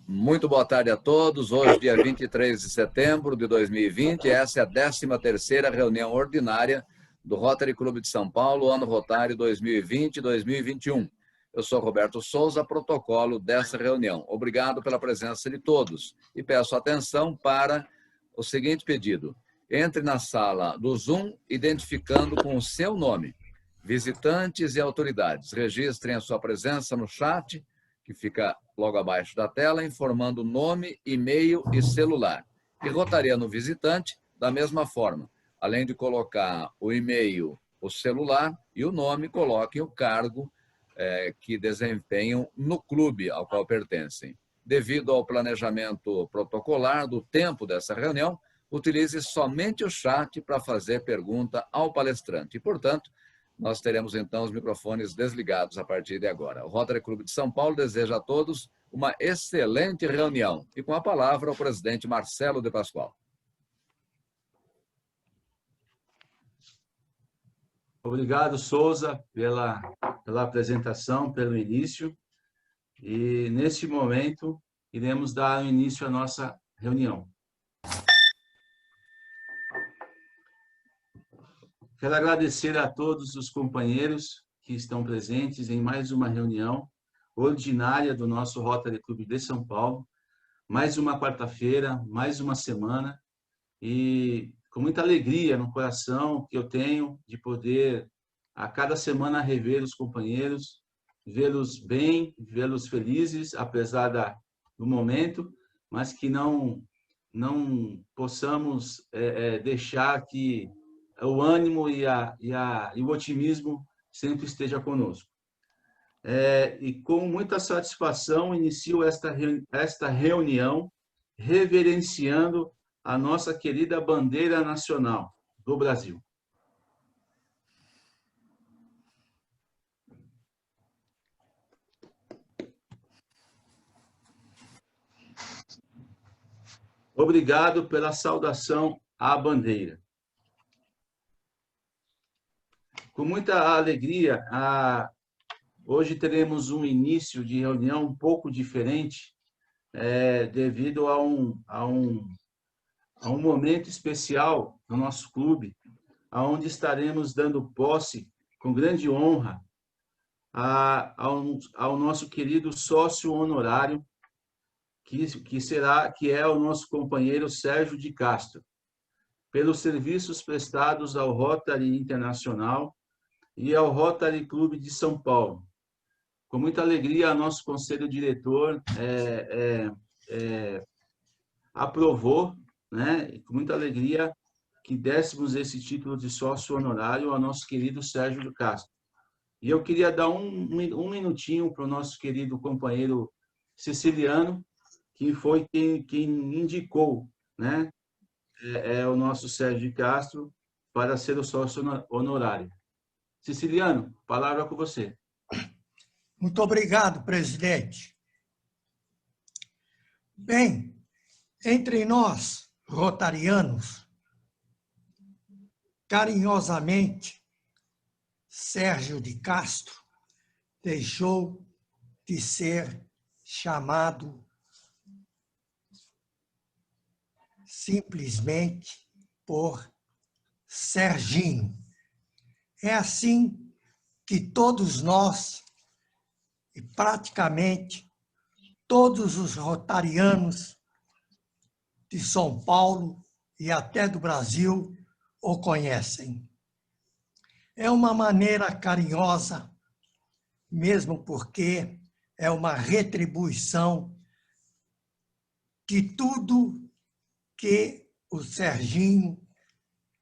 Muito boa tarde a todos. Hoje, dia 23 de setembro de 2020, essa é a 13ª reunião ordinária do Rotary Clube de São Paulo, ano rotário 2020-2021. Eu sou Roberto Souza, protocolo dessa reunião. Obrigado pela presença de todos e peço atenção para o seguinte pedido. Entre na sala do Zoom identificando com o seu nome. Visitantes e autoridades, registrem a sua presença no chat, que fica logo abaixo da tela, informando nome, e-mail e celular. E rotariano visitante, da mesma forma. Além de colocar o e-mail, o celular e o nome, coloquem o cargo que desempenham no clube ao qual pertencem. Devido ao planejamento protocolar do tempo dessa reunião, utilize somente o chat para fazer pergunta ao palestrante. E, portanto, nós teremos, então, os microfones desligados a partir de agora. O Rotary Clube de São Paulo deseja a todos uma excelente reunião. E com a palavra, o presidente Marcelo de Pascoal. Obrigado, Souza, pela apresentação, pelo início. E, neste momento, iremos dar início à nossa reunião. Quero agradecer a todos os companheiros que estão presentes em mais uma reunião ordinária do nosso Rotary Clube de São Paulo. Mais uma quarta-feira, mais uma semana, e com muita alegria no coração que eu tenho de poder, a cada semana, rever os companheiros, vê-los bem, vê-los felizes, apesar do momento, mas que não possamos deixar que o ânimo e o otimismo sempre esteja conosco. E com muita satisfação inicio esta reunião reverenciando a nossa querida bandeira nacional do Brasil. Obrigado pela saudação à bandeira. Com muita alegria, hoje teremos um início de reunião um pouco diferente, devido a um momento especial no nosso clube, onde estaremos dando posse, com grande honra, ao nosso querido sócio honorário, que é o nosso companheiro Sérgio de Castro, pelos serviços prestados ao Rotary Internacional e ao Rotary Clube de São Paulo. Com muita alegria, nosso conselho diretor aprovou, né, com muita alegria, que dessemos esse título de sócio honorário ao nosso querido Sérgio de Castro. E eu queria dar um minutinho para o nosso querido companheiro Siciliano, que foi quem indicou, né, o nosso Sérgio de Castro para ser o sócio honorário. Siciliano, palavra com você. Muito obrigado, presidente. Bem, entre nós, rotarianos, carinhosamente, Sérgio de Castro deixou de ser chamado simplesmente por Serginho. É assim que todos nós, e praticamente todos os rotarianos de São Paulo e até do Brasil, o conhecem. É uma maneira carinhosa, mesmo porque é uma retribuição de tudo que o Serginho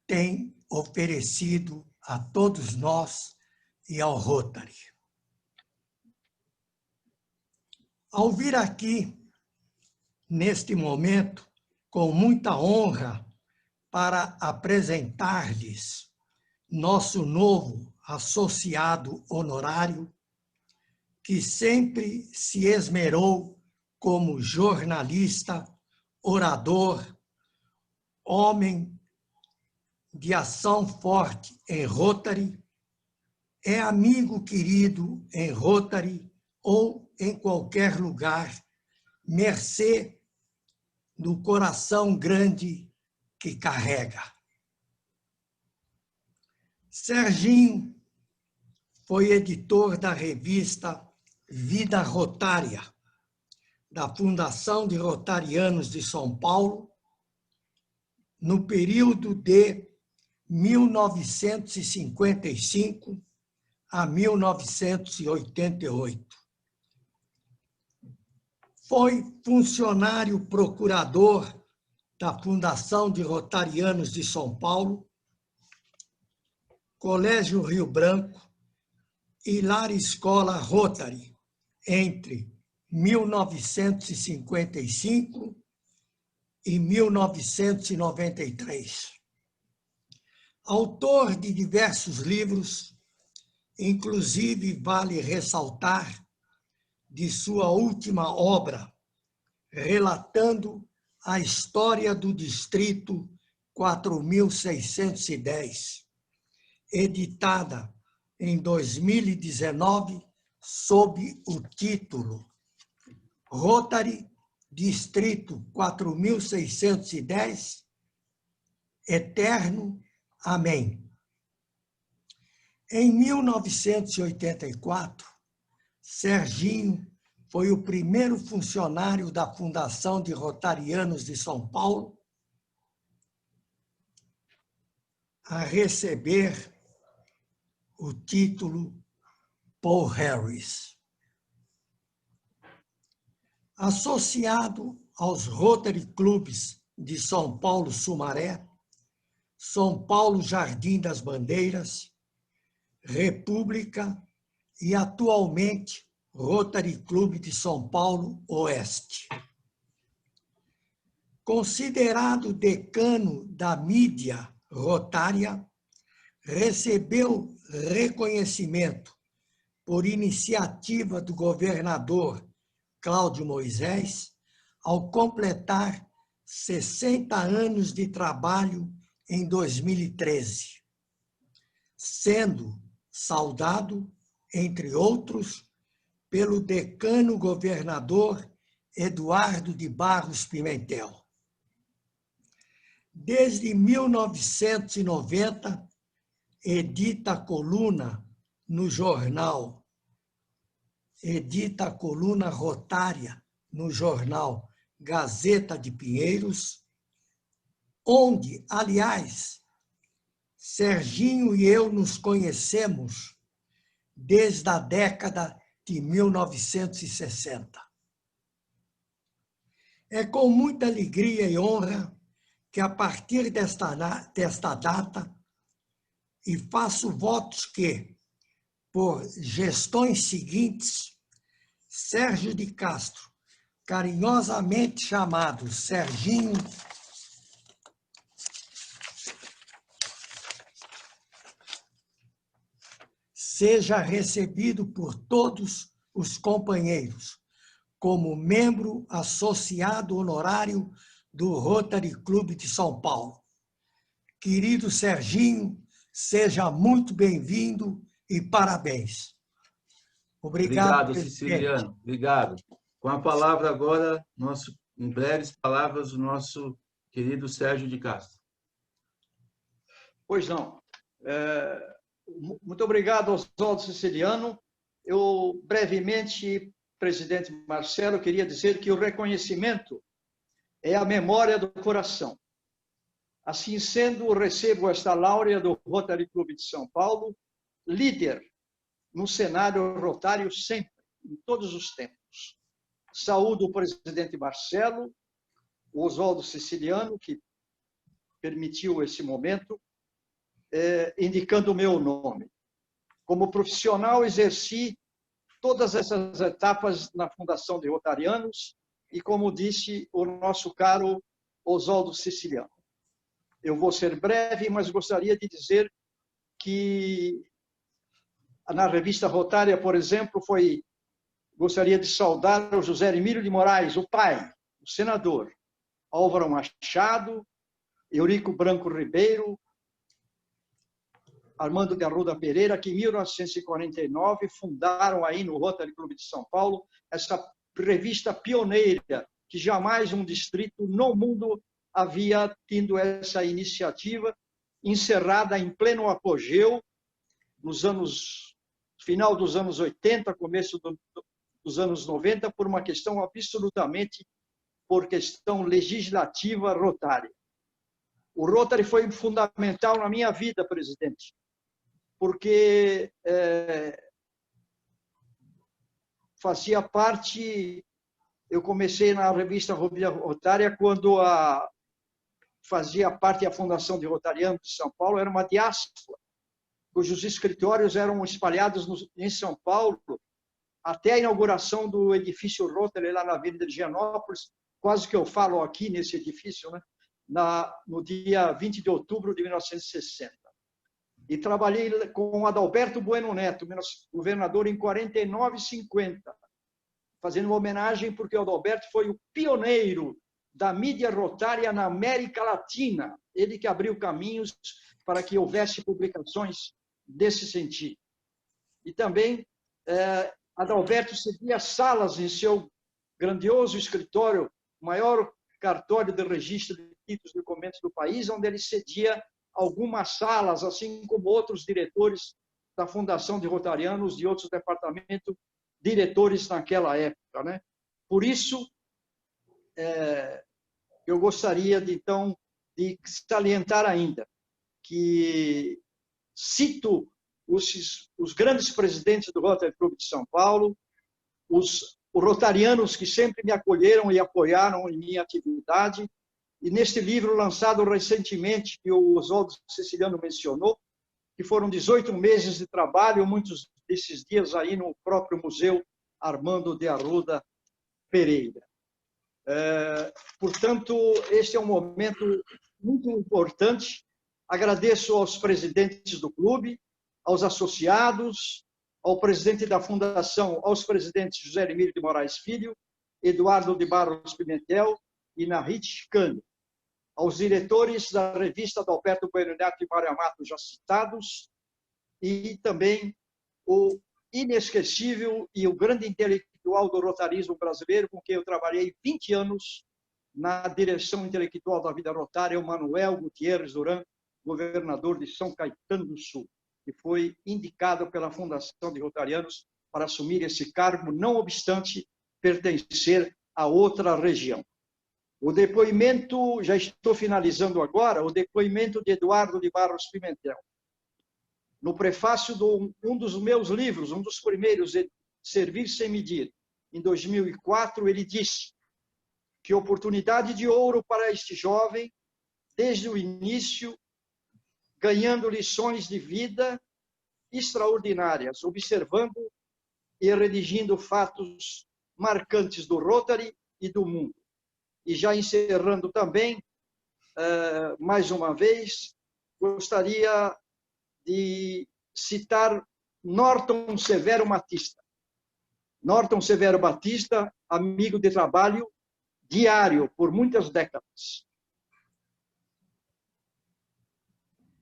tem oferecido a todos nós e ao Rotary. Ao vir aqui, neste momento, com muita honra, para apresentar-lhes nosso novo associado honorário, que sempre se esmerou como jornalista, orador, homem de ação forte em Rotary, é amigo querido em Rotary ou em qualquer lugar mercê do coração grande que carrega. Serginho foi editor da revista Vida Rotária, da Fundação de Rotarianos de São Paulo, no período de 1955 a 1988. Foi funcionário procurador da Fundação de Rotarianos de São Paulo, Colégio Rio Branco e Lar Escola Rotary, entre 1955 e 1993. Autor de diversos livros, inclusive vale ressaltar de sua última obra, relatando a história do Distrito 4610, editada em 2019 sob o título Rotary Distrito 4610, Eterno Amém. Em 1984, Serginho foi o primeiro funcionário da Fundação de Rotarianos de São Paulo a receber o título Paul Harris. Associado aos Rotary Clubes de São Paulo Sumaré, São Paulo Jardim das Bandeiras, República e, atualmente, Rotary Clube de São Paulo Oeste. Considerado decano da mídia rotária, recebeu reconhecimento por iniciativa do governador Cláudio Moisés, ao completar 60 anos de trabalho em 2013, sendo saudado, entre outros, pelo decano-governador Eduardo de Barros Pimentel. Desde 1990, edita a coluna rotária no jornal Gazeta de Pinheiros, onde, aliás, Serginho e eu nos conhecemos desde a década de 1960. É com muita alegria e honra que, a partir desta data, e faço votos que, por gestões seguintes, Sérgio de Castro, carinhosamente chamado Serginho, seja recebido por todos os companheiros como membro associado honorário do Rotary Clube de São Paulo. Querido Serginho, seja muito bem-vindo e parabéns. Obrigado, Siciliano. Obrigado. Com a palavra agora, em breves palavras, o nosso querido Sérgio de Castro. Pois não. Muito obrigado, Oswaldo Siciliano. Eu, brevemente, presidente Marcelo, queria dizer que o reconhecimento é a memória do coração. Assim sendo, recebo esta láurea do Rotary Clube de São Paulo, líder no cenário rotário sempre, em todos os tempos. Saúdo o presidente Marcelo, o Oswaldo Siciliano, que permitiu esse momento, indicando o meu nome. Como profissional, exerci todas essas etapas na Fundação de Rotarianos e, como disse o nosso caro Oswaldo Siciliano. Eu vou ser breve, mas gostaria de dizer que na revista Rotária, por exemplo, gostaria de saudar o José Emílio de Moraes, o pai, o senador, Álvaro Machado, Eurico Branco Ribeiro, Armando de Arruda Pereira, que em 1949 fundaram aí no Rotary Clube de São Paulo essa revista pioneira, que jamais um distrito no mundo havia tido essa iniciativa, encerrada em pleno apogeu, final dos anos 80, começo dos anos 90, por uma questão absolutamente, por questão legislativa rotária. O Rotary foi fundamental na minha vida, presidente, porque fazia parte, eu comecei na revista Rotária quando fazia parte da Fundação de Rotarianos de São Paulo, era uma diáspora, cujos escritórios eram espalhados em São Paulo, até a inauguração do edifício Rotary lá na Avenida de Higienópolis, quase que eu falo aqui nesse edifício, né? No dia 20 de outubro de 1960. E trabalhei com Adalberto Bueno Neto, governador, em 49 e 50, fazendo uma homenagem porque o Adalberto foi o pioneiro da mídia rotária na América Latina. Ele que abriu caminhos para que houvesse publicações desse sentido. E também Adalberto cedia salas em seu grandioso escritório, maior cartório de registro de títulos e documentos do país, onde ele cedia algumas salas, assim como outros diretores da Fundação de Rotarianos e outros departamentos, diretores naquela época, né? Por isso, eu gostaria, então, de salientar ainda que cito os grandes presidentes do Rotary Club de São Paulo, os rotarianos que sempre me acolheram e apoiaram em minha atividade, e neste livro lançado recentemente, que o Oswaldo Siciliano mencionou, que foram 18 meses de trabalho, muitos desses dias aí no próprio Museu Armando de Arruda Pereira. Portanto, este é um momento muito importante. Agradeço aos presidentes do clube, aos associados, ao presidente da Fundação, aos presidentes José Hermílio de Moraes Filho, Eduardo de Barros Pimentel e Narit Cândido, aos diretores da revista Adalberto Bueno Neto e Mário Amato, já citados, e também o inesquecível e o grande intelectual do rotarismo brasileiro, com quem eu trabalhei 20 anos na direção intelectual da vida rotária, o Manuel Gutierrez Duran, governador de São Caetano do Sul, que foi indicado pela Fundação de Rotarianos para assumir esse cargo, não obstante pertencer a outra região. O depoimento, já estou finalizando agora, o depoimento de Eduardo de Barros Pimentel. No prefácio de um dos meus livros, um dos primeiros, Servir Sem Medir, em 2004, ele disse que oportunidade de ouro para este jovem, desde o início, ganhando lições de vida extraordinárias, observando e redigindo fatos marcantes do Rotary e do mundo. E já encerrando também, mais uma vez, gostaria de citar Norton Severo Batista. Norton Severo Batista, amigo de trabalho diário por muitas décadas.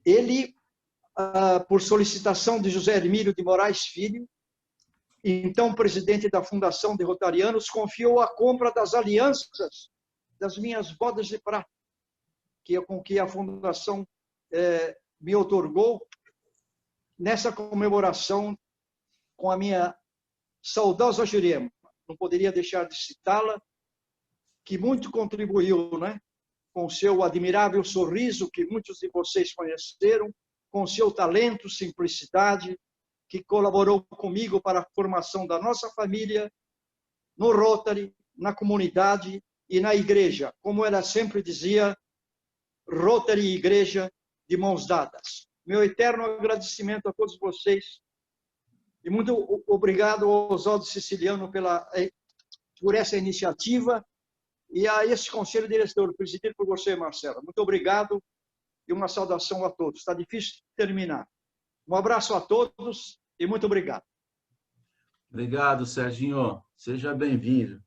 Ele, por solicitação de José Hermílio de Moraes Filho, então presidente da Fundação de Rotarianos, confiou a compra das alianças das minhas bodas de prata, com que a Fundação me outorgou nessa comemoração com a minha saudosa Jurema. Não poderia deixar de citá-la, que muito contribuiu, né? Com seu admirável sorriso, que muitos de vocês conheceram, com seu talento, simplicidade, que colaborou comigo para a formação da nossa família, no Rotary, na comunidade e na igreja. Como ela sempre dizia, Rotary e igreja de mãos dadas. Meu eterno agradecimento a todos vocês e muito obrigado ao Oswaldo Siciliano por essa iniciativa e a esse conselho diretor, presidido por você, Marcelo. Muito obrigado e uma saudação a todos. Está difícil terminar. Um abraço a todos e muito obrigado. Obrigado, Serginho. Seja bem-vindo.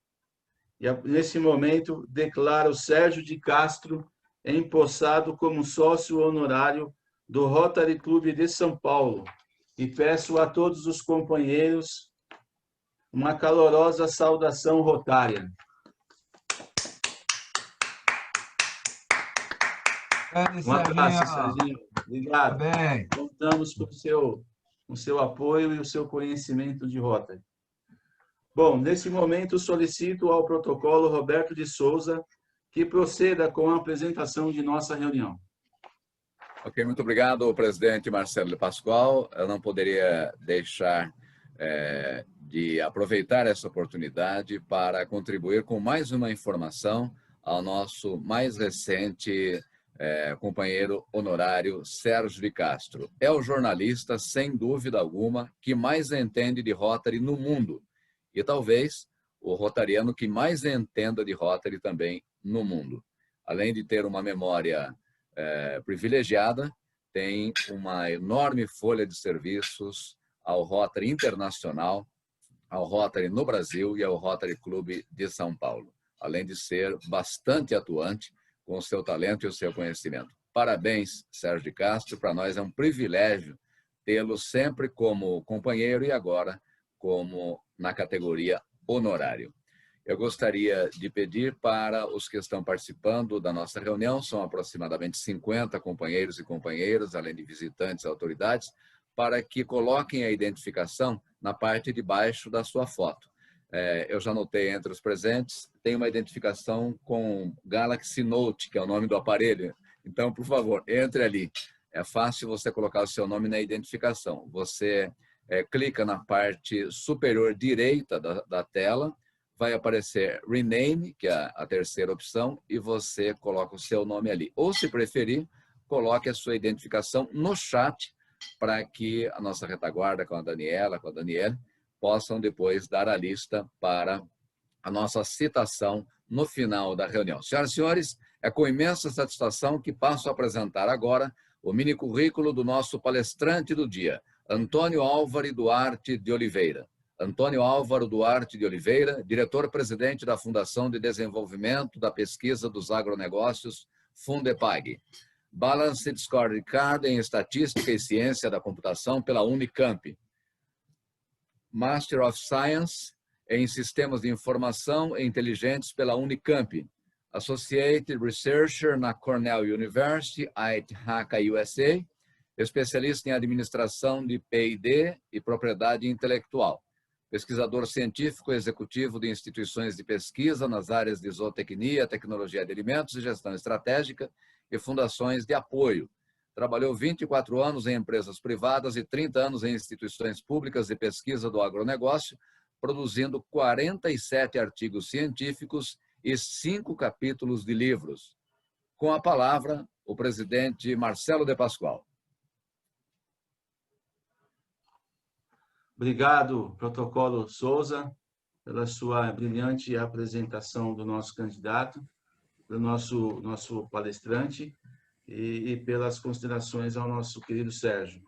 E nesse momento, declaro Sérgio de Castro empossado como sócio honorário do Rotary Clube de São Paulo. E peço a todos os companheiros uma calorosa saudação rotária. Um abraço, Serginho. Obrigado. Bem. Contamos com o seu apoio e o seu conhecimento de Rotary. Bom, nesse momento solicito ao protocolo Roberto de Souza que proceda com a apresentação de nossa reunião. Ok, muito obrigado, presidente Marcelo de Pascoal. Eu não poderia deixar de aproveitar essa oportunidade para contribuir com mais uma informação ao nosso mais recente companheiro honorário Sérgio de Castro. É o jornalista, sem dúvida alguma, que mais entende de Rotary no mundo e talvez o rotariano que mais entenda de Rotary também no mundo. Além de ter uma memória privilegiada, tem uma enorme folha de serviços ao Rotary Internacional, ao Rotary no Brasil e ao Rotary Clube de São Paulo, além de ser bastante atuante com o seu talento e o seu conhecimento. Parabéns, Sérgio de Castro, para nós é um privilégio tê-lo sempre como companheiro e agora como na categoria honorário. Eu gostaria de pedir para os que estão participando da nossa reunião, são aproximadamente 50 companheiros e companheiras, além de visitantes e autoridades, para que coloquem a identificação na parte de baixo da sua foto. Eu já notei entre os presentes, tem uma identificação com Galaxy Note, que é o nome do aparelho. Então, por favor, entre ali. É fácil você colocar o seu nome na identificação. Você clica na parte superior direita da tela, vai aparecer Rename, que é a terceira opção, e você coloca o seu nome ali. Ou, se preferir, coloque a sua identificação no chat para que a nossa retaguarda com a Daniela, com a Daniele, possam depois dar a lista para a nossa citação no final da reunião. Senhoras e senhores, é com imensa satisfação que passo a apresentar agora o mini currículo do nosso palestrante do dia, Antônio Álvaro Duarte de Oliveira. Antônio Álvaro Duarte de Oliveira, diretor-presidente da Fundação de Desenvolvimento da Pesquisa dos Agronegócios, Fundepag. Balanced Scorecard em Estatística e Ciência da Computação pela Unicamp. Master of Science em Sistemas de Informação e Inteligentes pela Unicamp. Associate Researcher na Cornell University, Ithaca, USA. Especialista em Administração de P&D e Propriedade Intelectual. Pesquisador científico executivo de instituições de pesquisa nas áreas de zootecnia, tecnologia de alimentos e gestão estratégica e fundações de apoio. Trabalhou 24 anos em empresas privadas e 30 anos em instituições públicas de pesquisa do agronegócio, produzindo 47 artigos científicos e 5 capítulos de livros. Com a palavra, o presidente Marcelo de Pascoal. Obrigado, protocolo Souza, pela sua brilhante apresentação do nosso candidato, do nosso palestrante e pelas considerações ao nosso querido Sérgio.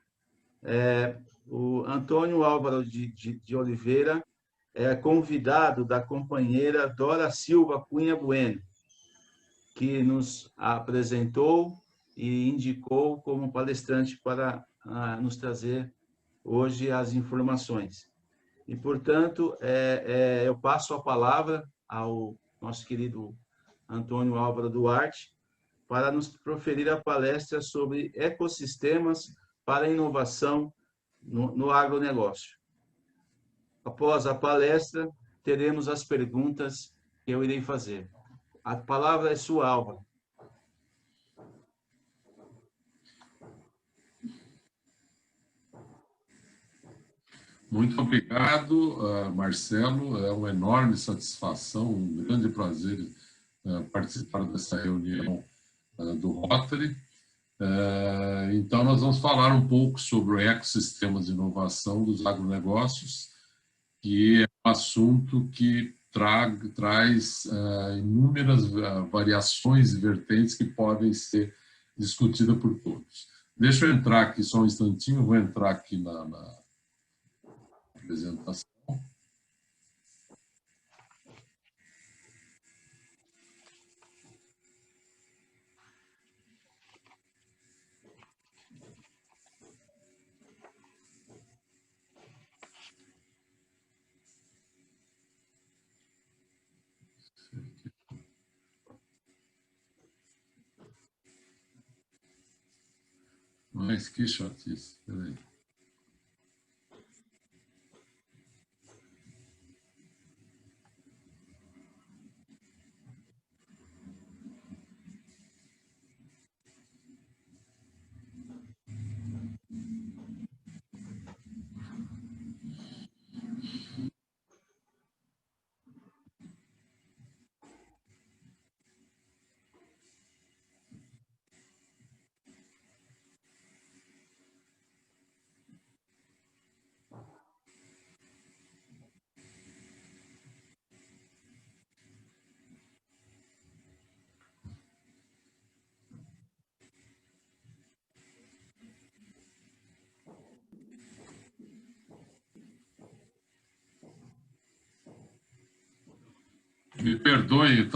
O Antônio Álvaro de Oliveira é convidado da companheira Dora Silva Cunha Bueno, que nos apresentou e indicou como palestrante para nos trazer hoje as informações. E, portanto, eu passo a palavra ao nosso querido Antônio Álvaro Duarte para nos proferir a palestra sobre ecossistemas para a inovação no agronegócio. Após a palestra, teremos as perguntas que eu irei fazer. A palavra é sua, Álvaro. Muito obrigado, Marcelo. É uma enorme satisfação, um grande prazer participar dessa reunião do Rotary. Então, nós vamos falar um pouco sobre o ecossistema de inovação dos agronegócios, que é um assunto que traz inúmeras variações e vertentes que podem ser discutidas por todos. Deixa eu entrar aqui só um instantinho, vou entrar aqui na apresentação. Mas que chatice. Peraí. Me perdoe, o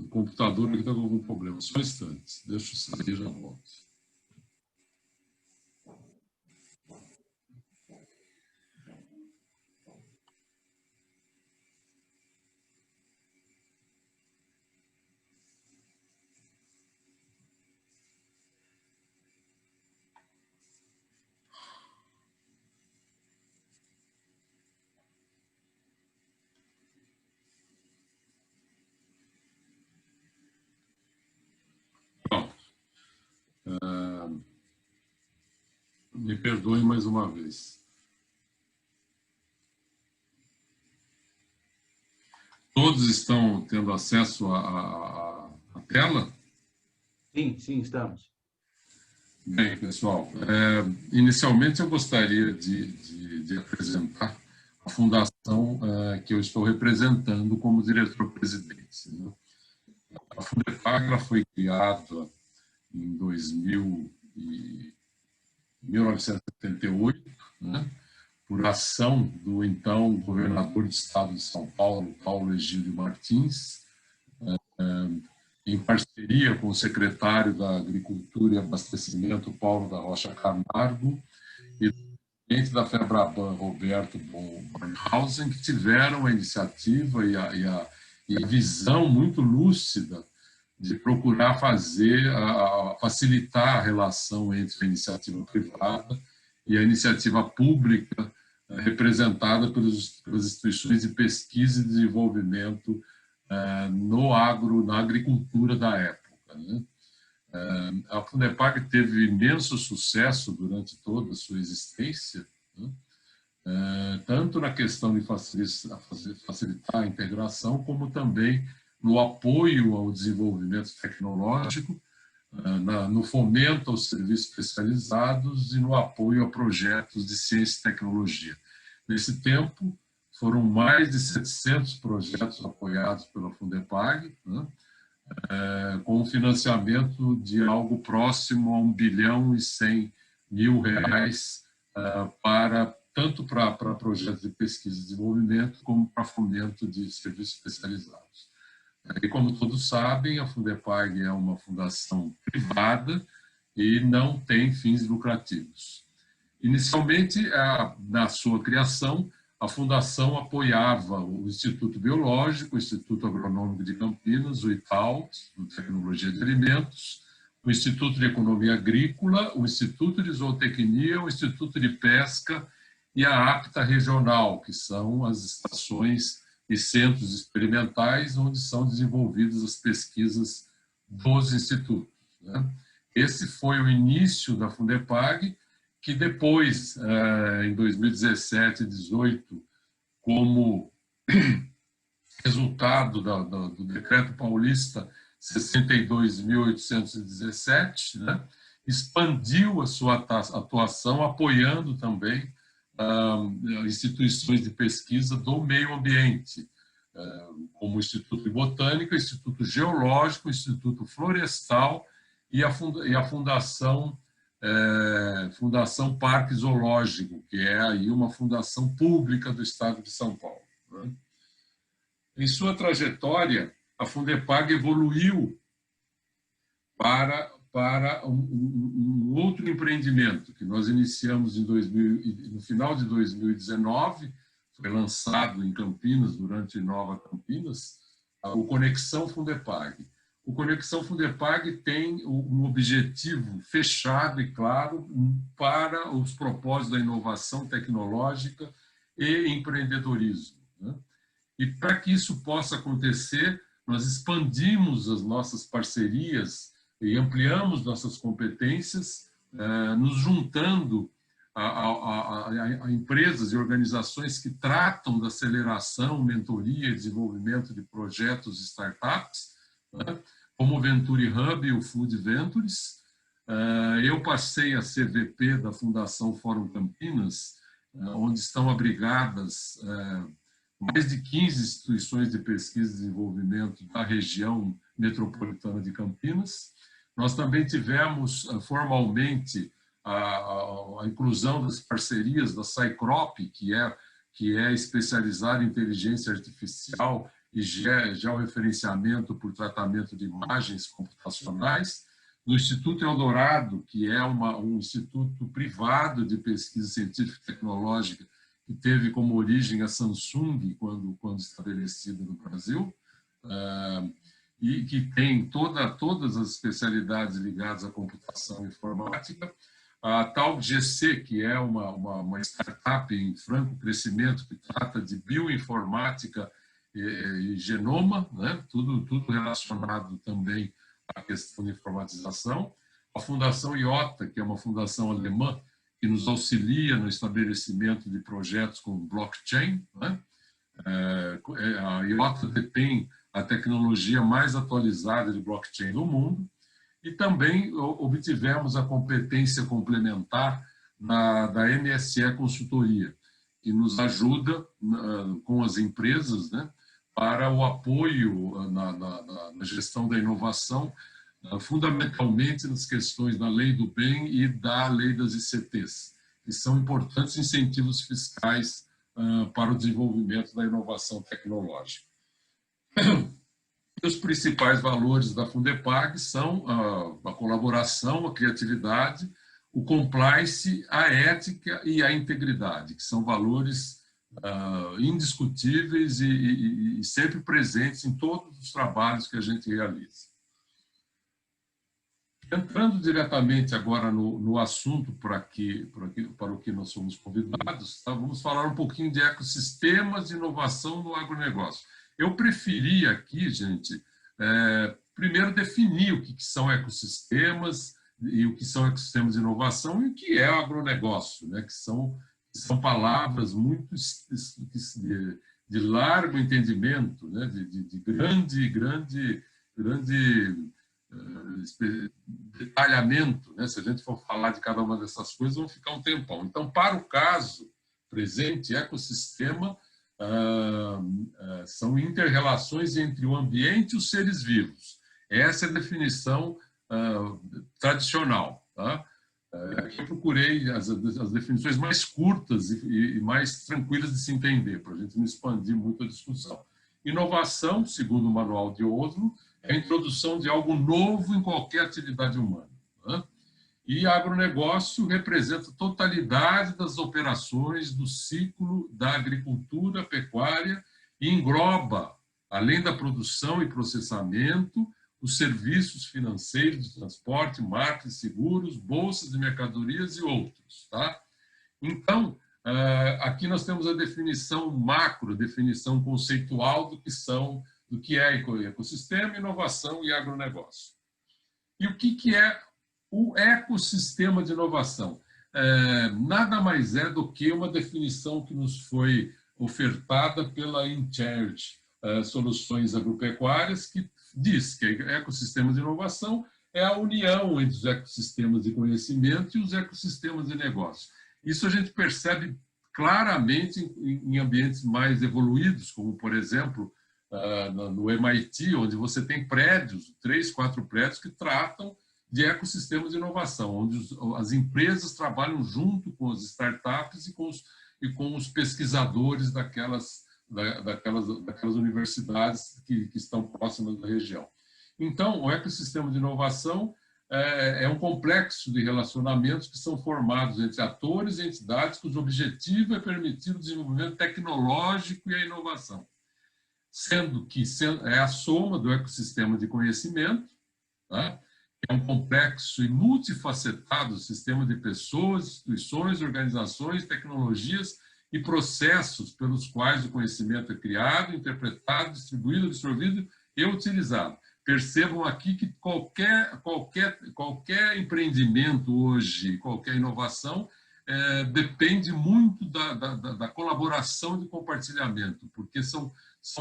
computador aqui está com algum problema. Só um instante. Deixa eu sair e já volto. Pronto. Me perdoe mais uma vez. Todos estão tendo acesso à tela? Sim, sim, estamos. Bem, pessoal, inicialmente eu gostaria de apresentar a fundação que eu estou representando como diretor-presidente. Né? A Fundepag foi criada em 1978, né? Por ação do então governador do estado de São Paulo, Paulo Egídio Martins, em parceria com o secretário da Agricultura e Abastecimento, Paulo da Rocha Camargo, e o presidente da FEBRABAN, Roberto Bornhausen, que tiveram a iniciativa e a visão muito lúcida de procurar facilitar a relação entre a iniciativa privada e a iniciativa pública representada pelas instituições de pesquisa e desenvolvimento na agricultura da época. Né? A Fundepag teve imenso sucesso durante toda a sua existência, né? Tanto na questão de facilitar a integração, como também no apoio ao desenvolvimento tecnológico, no fomento aos serviços especializados e no apoio a projetos de ciência e tecnologia. Nesse tempo, foram mais de 700 projetos apoiados pela Fundepag, né? Com um financiamento de algo próximo a R$ 1.100.000 tanto para projetos de pesquisa e desenvolvimento, como para fomento de serviços especializados. E como todos sabem, a Fundepag é uma fundação privada e não tem fins lucrativos. Inicialmente, na sua criação, a fundação apoiava o Instituto Biológico, o Instituto Agronômico de Campinas, o ITAL, de Tecnologia de Alimentos, o Instituto de Economia Agrícola, o Instituto de Zootecnia, o Instituto de Pesca e a APTA Regional, que são as estações e centros experimentais onde são desenvolvidas as pesquisas dos institutos. Né? Esse foi o início da Fundepag, que depois, em 2017 e 2018, como resultado do Decreto Paulista 62.817, né, expandiu a sua atuação, apoiando também instituições de pesquisa do meio ambiente, como o Instituto de Botânica, o Instituto Geológico, o Instituto Florestal e a Fundação Parque Zoológico, que é aí uma fundação pública do Estado de São Paulo. Né? Em sua trajetória, a Fundepag evoluiu para um outro empreendimento que nós iniciamos no final de 2019, foi lançado em Campinas, durante Nova Campinas, o Conexão Fundepag. o Conexão Fundepag tem um objetivo fechado e claro para os propósitos da inovação tecnológica e empreendedorismo, né? E para que isso possa acontecer, nós expandimos as nossas parcerias e ampliamos nossas competências, nos juntando a empresas e organizações que tratam da aceleração, mentoria e desenvolvimento de projetos e startups, né? Como o Venture Hub e o Food Ventures. Eu passei a ser VP da Fundação Fórum Campinas, onde estão abrigadas mais de 15 instituições de pesquisa e desenvolvimento da região metropolitana de Campinas. Nós também tivemos formalmente a inclusão das parcerias da Cycrop, que é especializada em inteligência artificial e georreferenciamento por tratamento de imagens computacionais, no Instituto Eldorado, que é um instituto privado de pesquisa científica e tecnológica, que teve como origem a Samsung quando estabelecida no Brasil, e que tem todas as especialidades ligadas à computação e informática. A tal GC, que é uma startup em franco crescimento, que trata de bioinformática e genoma, né? tudo relacionado também à questão de informatização. A Fundação IOTA, que é uma fundação alemã, que nos auxilia no estabelecimento de projetos com blockchain, né? A IOTA detém a tecnologia mais atualizada de blockchain do mundo, e também obtivemos a competência complementar da MSE Consultoria, que nos ajuda com as empresas, né, para o apoio na gestão da inovação, fundamentalmente nas questões da Lei do Bem e da Lei das ICTs, que são importantes incentivos fiscais para o desenvolvimento da inovação tecnológica. Os principais valores da Fundepag são a colaboração, a criatividade, o compliance, a ética e a integridade, que são valores indiscutíveis e sempre presentes em todos os trabalhos que a gente realiza. Entrando diretamente agora no assunto para o que nós somos convidados, tá? Vamos falar um pouquinho de ecossistemas de inovação no agronegócio. Eu preferi aqui, gente, primeiro definir o que são ecossistemas e o que são ecossistemas de inovação e o que é o agronegócio, né? Que são palavras muito de largo entendimento, né? de grande detalhamento, né? Se a gente for falar de cada uma dessas coisas, vamos ficar um tempão. Então, para o caso presente, ecossistema são inter-relações entre o ambiente e os seres vivos. Essa é a definição tradicional. Tá? Aqui eu procurei as definições mais curtas e mais tranquilas de se entender, para a gente não expandir muito a discussão. Inovação, segundo o Manual de Oslo, é a introdução de algo novo em qualquer atividade humana. Tá? E agronegócio representa a totalidade das operações do ciclo da agricultura, pecuária, e engloba, além da produção e processamento, os serviços financeiros de transporte, marketing, seguros, bolsas de mercadorias e outros. Tá? Então, aqui nós temos a definição macro, a definição conceitual do que é ecossistema, inovação e agronegócio. E o que é o ecossistema de inovação? Nada mais é do que uma definição que nos foi ofertada pela InCharge Soluções Agropecuárias, que diz que ecossistema de inovação é a união entre os ecossistemas de conhecimento e os ecossistemas de negócio. Isso a gente percebe claramente em ambientes mais evoluídos, como, por exemplo, no MIT, onde você tem prédios, 3, 4 prédios, que tratam de ecossistemas de inovação, onde as empresas trabalham junto com as startups e com os pesquisadores daquelas universidades que estão próximas da região. Então, o ecossistema de inovação é um complexo de relacionamentos que são formados entre atores e entidades cujo objetivo é permitir o desenvolvimento tecnológico e a inovação. sendo que é a soma do ecossistema de conhecimento, tá? É um complexo e multifacetado sistema de pessoas, instituições, organizações, tecnologias e processos pelos quais o conhecimento é criado, interpretado, distribuído, absorvido e utilizado. Percebam aqui que qualquer empreendimento hoje, qualquer inovação, depende muito da colaboração e do compartilhamento, porque são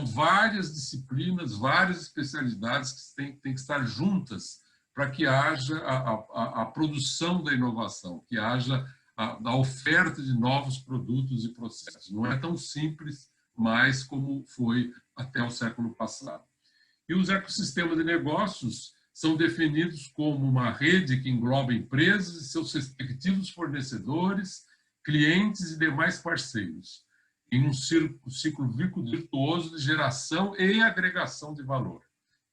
várias disciplinas, várias especialidades que têm que estar juntas para que haja a produção da inovação, que haja a oferta de novos produtos e processos. Não é tão simples mais como foi até o século passado. E os ecossistemas de negócios são definidos como uma rede que engloba empresas e seus respectivos fornecedores, clientes e demais parceiros, em um ciclo virtuoso de geração e agregação de valor,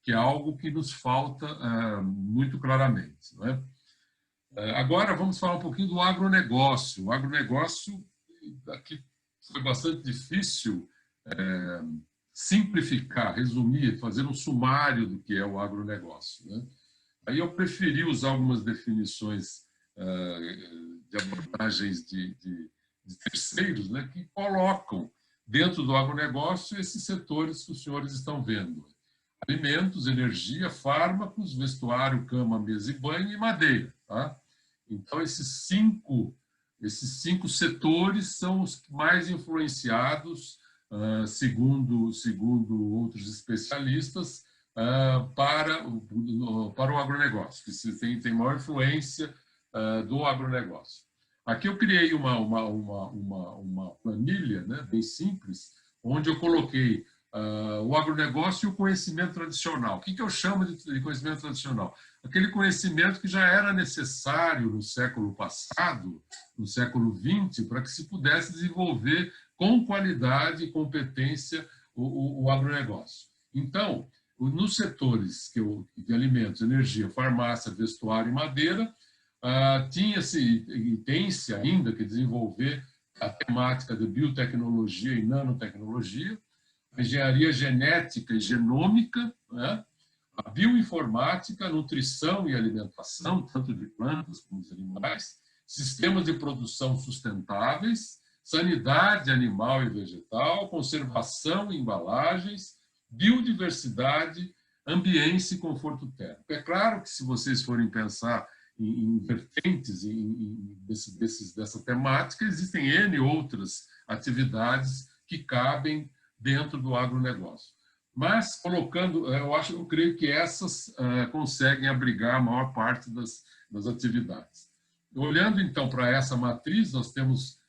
que é algo que nos falta muito claramente. Não é? Agora vamos falar um pouquinho do agronegócio. O agronegócio, aqui foi bastante difícil simplificar, resumir, fazer um sumário do que é o agronegócio, né? Aí eu preferi usar algumas definições de abordagens de terceiros, né, que colocam dentro do agronegócio esses setores que os senhores estão vendo: alimentos, energia, fármacos, vestuário, cama, mesa e banho e madeira. Tá? Então, esses cinco setores são os mais influenciados, segundo outros especialistas, para o agronegócio, que tem maior influência do agronegócio. Aqui eu criei uma planilha, né, bem simples, onde eu coloquei o agronegócio e o conhecimento tradicional. O que eu chamo de conhecimento tradicional? Aquele conhecimento que já era necessário no século passado, no século XX, para que se pudesse desenvolver com qualidade e competência o agronegócio. Então, nos setores de alimentos, energia, farmácia, vestuário e madeira, tinha-se e tem-se ainda que desenvolver a temática de biotecnologia e nanotecnologia, a engenharia genética e genômica, né? A bioinformática, a nutrição e alimentação, tanto de plantas como de animais, sistemas de produção sustentáveis, sanidade animal e vegetal, conservação e embalagens, biodiversidade, ambiente e conforto térmico. É claro que, se vocês forem pensar em vertentes dessa temática, existem N outras atividades que cabem dentro do agronegócio. Mas, colocando, eu creio que essas conseguem abrigar a maior parte das atividades. Olhando, então, para essa matriz, nós temos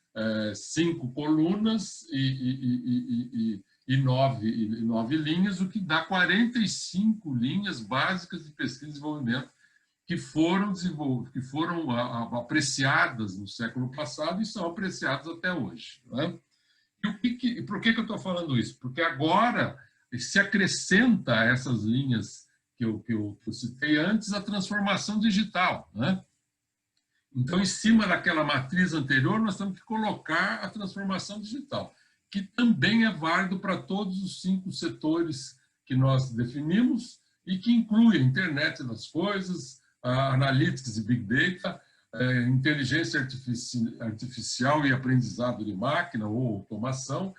5 colunas e 9 linhas, o que dá 45 linhas básicas de pesquisa e desenvolvimento que foram apreciadas no século passado e são apreciadas até hoje. Né? E por que eu estou falando isso? Porque agora se acrescenta a essas linhas que eu citei antes a transformação digital. Né? Então, em cima daquela matriz anterior, nós temos que colocar a transformação digital, que também é válido para todos os 5 setores que nós definimos e que inclui a internet das coisas, a analytics e big data, inteligência artificial e aprendizado de máquina ou automação,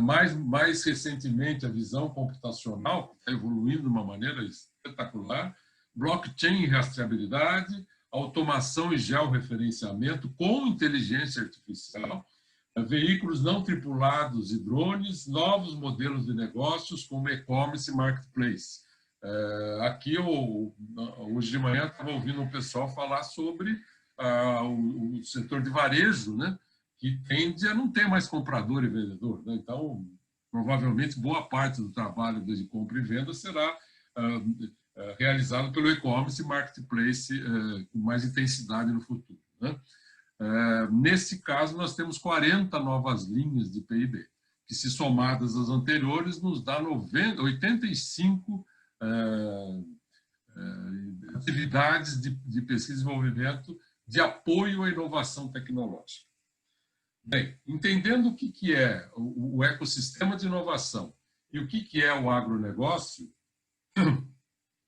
mais recentemente a visão computacional, que está evoluindo de uma maneira espetacular, blockchain e rastreabilidade, automação e georreferenciamento com inteligência artificial, veículos não tripulados e drones, novos modelos de negócios como e-commerce e marketplace. Aqui, hoje de manhã, estava ouvindo um pessoal falar sobre o setor de varejo, né, que tende a não ter mais comprador e vendedor. Né? Então, provavelmente, boa parte do trabalho de compra e venda será realizado pelo e-commerce e marketplace com mais intensidade no futuro. Né? Nesse caso, nós temos 40 novas linhas de PIB, que, se somadas às anteriores, nos dá 85 atividades de pesquisa e desenvolvimento de apoio à inovação tecnológica. Bem, entendendo o que é o ecossistema de inovação E o que é o agronegócio?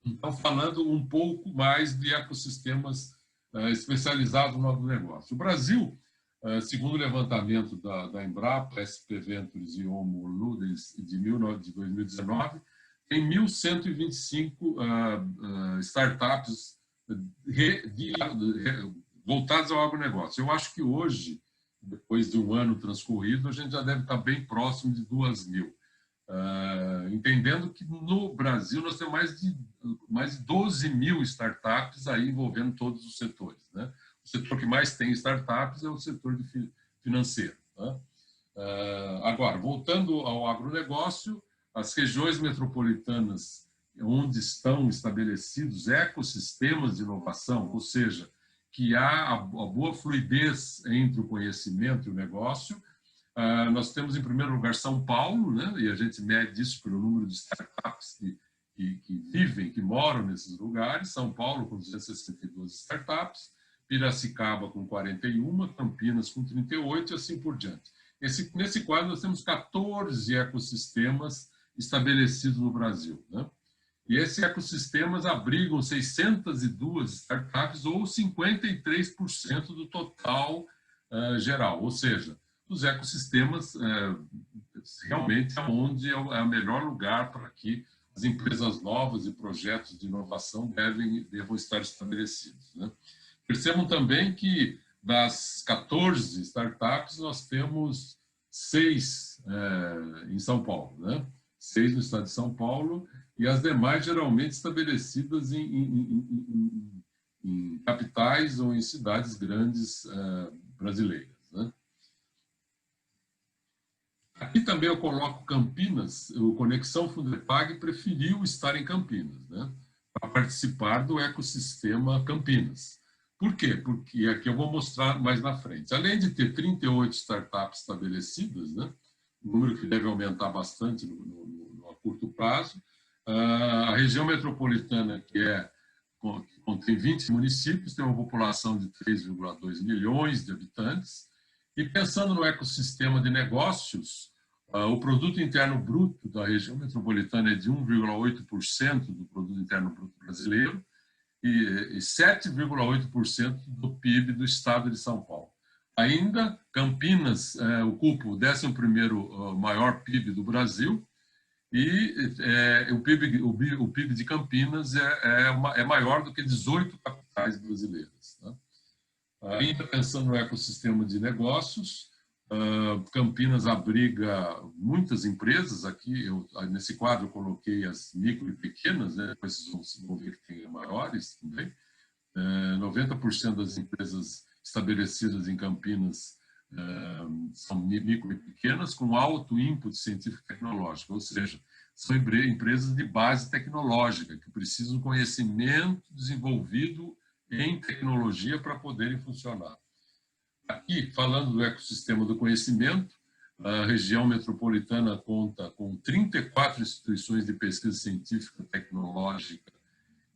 Então, falando um pouco mais de ecossistemas especializados no agronegócio. O Brasil, segundo o levantamento da Embrapa, SP Ventures e Homo Ludens de 2019, tem 1.125 startups voltadas ao agronegócio. Eu acho que hoje, depois de um ano transcorrido, a gente já deve estar bem próximo de 2.000. Entendendo que no Brasil nós temos mais de 12.000 startups aí envolvendo todos os setores, né? O setor que mais tem startups é o setor financeiro, né? Agora, voltando ao agronegócio, as regiões metropolitanas onde estão estabelecidos ecossistemas de inovação, ou seja, que há a boa fluidez entre o conhecimento e o negócio. Nós temos, em primeiro lugar, São Paulo, né? E a gente mede isso pelo número de startups que vivem, que moram nesses lugares. São Paulo, com 262 startups, Piracicaba, com 41, Campinas, com 38, e assim por diante. Nesse quadro, nós temos 14 ecossistemas estabelecidos no Brasil, né? E esses ecossistemas abrigam 602 startups, ou 53% do total geral, ou seja, os ecossistemas realmente é onde é o melhor lugar para que as empresas novas e projetos de inovação devam estar estabelecidos, né? Percebam também que das 14 startups, nós temos 6 em São Paulo, né? 6 no estado de São Paulo, e as demais geralmente estabelecidas em capitais ou em cidades grandes brasileiras, né? Aqui também eu coloco Campinas. O Conexão Fundepag preferiu estar em Campinas, né, para participar do ecossistema Campinas. Por quê? Porque aqui eu vou mostrar mais na frente. Além de ter 38 startups estabelecidas, né, um número que deve aumentar bastante a curto prazo, a região metropolitana, que contém 20 municípios, tem uma população de 3,2 milhões de habitantes. E pensando no ecossistema de negócios, o produto interno bruto da região metropolitana é de 1,8% do produto interno bruto brasileiro e 7,8% do PIB do estado de São Paulo. Ainda, Campinas ocupa o 11º maior PIB do Brasil, e o PIB de Campinas é maior do que 18 capitais brasileiras, né? Ainda pensando no ecossistema de negócios, Campinas abriga muitas empresas. Aqui, nesse quadro, eu coloquei as micro e pequenas, né? Depois vocês vão ver que tem maiores também. 90% das empresas estabelecidas em Campinas são micro e pequenas, com alto input científico e tecnológico, ou seja, são empresas de base tecnológica, que precisam de conhecimento desenvolvido em tecnologia para poderem funcionar. Aqui, falando do ecossistema do conhecimento, a região metropolitana conta com 34 instituições de pesquisa científica, tecnológica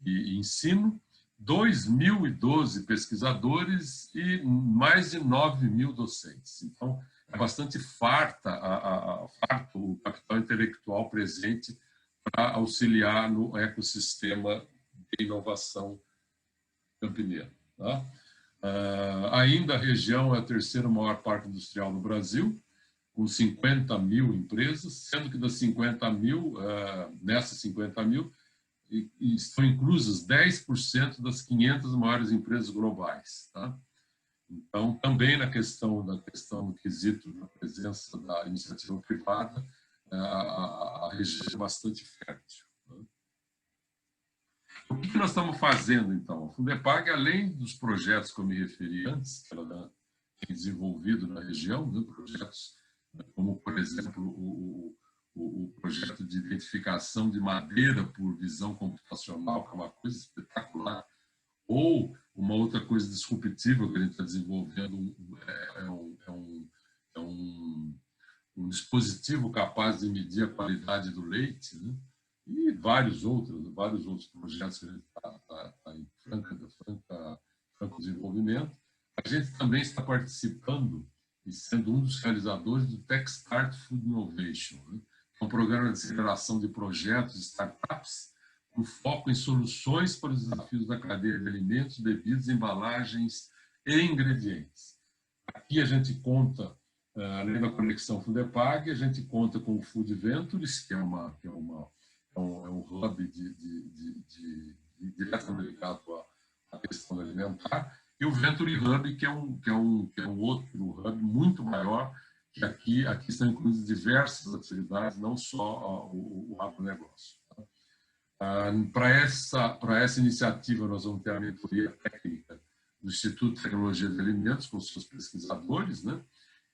e ensino, 2.012 pesquisadores e mais de 9.000 docentes. Então, é bastante farto o capital intelectual presente para auxiliar no ecossistema de inovação campineiro, tá? Ainda a região é o 3º maior parque industrial do Brasil, com 50.000 empresas, sendo que das 50.000, nessas 50.000, estão inclusas 10% das 500 maiores empresas globais, tá? Então, também na questão do quesito da presença da iniciativa privada, a região é bastante fértil, tá? O que nós estamos fazendo, então? A Fundepag, além dos projetos que eu me referi antes, que ela tem desenvolvido na região, né, projetos como, por exemplo, o projeto de identificação de madeira por visão computacional, que é uma coisa espetacular, ou uma outra coisa disruptiva que a gente está desenvolvendo, um dispositivo capaz de medir a qualidade do leite, né? E vários outros projetos que a gente está em franco desenvolvimento. A gente também está participando e sendo um dos realizadores do Techstart Food Innovation, né? um programa de aceleração de projetos e startups, com foco em soluções para os desafios da cadeia de alimentos, bebidas, embalagens e ingredientes. Aqui a gente conta, além da conexão Fundepag, a gente conta com o Food Ventures, que é um hub diretamente ligado à questão alimentar, e o Venture Hub, que é um outro hub muito maior, que aqui estão incluídas diversas atividades, não só o agronegócio. Para essa iniciativa, nós vamos ter a mentoria técnica do Instituto de Tecnologia de Alimentos, com seus pesquisadores, né?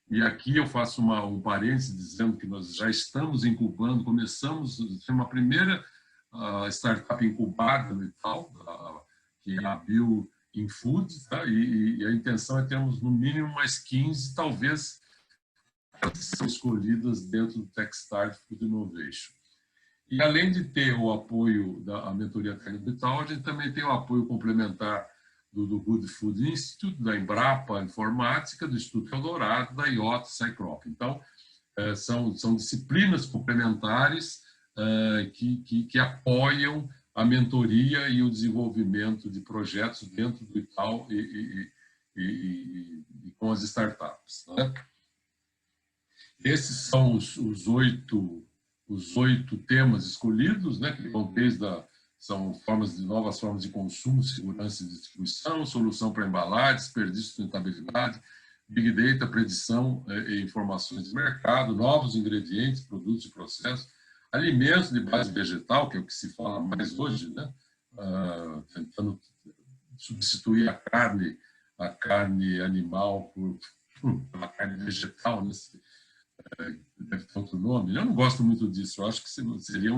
E aqui eu faço um parêntese dizendo que nós já estamos incubando, começamos, tem uma primeira startup incubada no Itaú, que é a Bio in Food, tá? E a intenção é termos no mínimo mais 15, talvez elas são escolhidas dentro do Techstart Food Innovation. E além de ter o apoio da mentoria técnica do Itaú, a gente também tem o apoio complementar do Good Food Institute, da Embrapa Informática, do Instituto Eldorado, da IOTA Cyclop. Então, são disciplinas complementares que apoiam a mentoria e o desenvolvimento de projetos dentro do Itaú e com as startups, né? Esses são os oito temas escolhidos, né, que vão desde são novas formas de consumo, segurança e distribuição, solução para embalar, desperdício e sustentabilidade, Big Data, predição e informações de mercado, novos ingredientes, produtos e processos, alimentos de base vegetal, que é o que se fala mais hoje, né, tentando substituir a carne animal pela carne vegetal, né? Deve ter outro nome. Eu não gosto muito disso. Eu acho que seria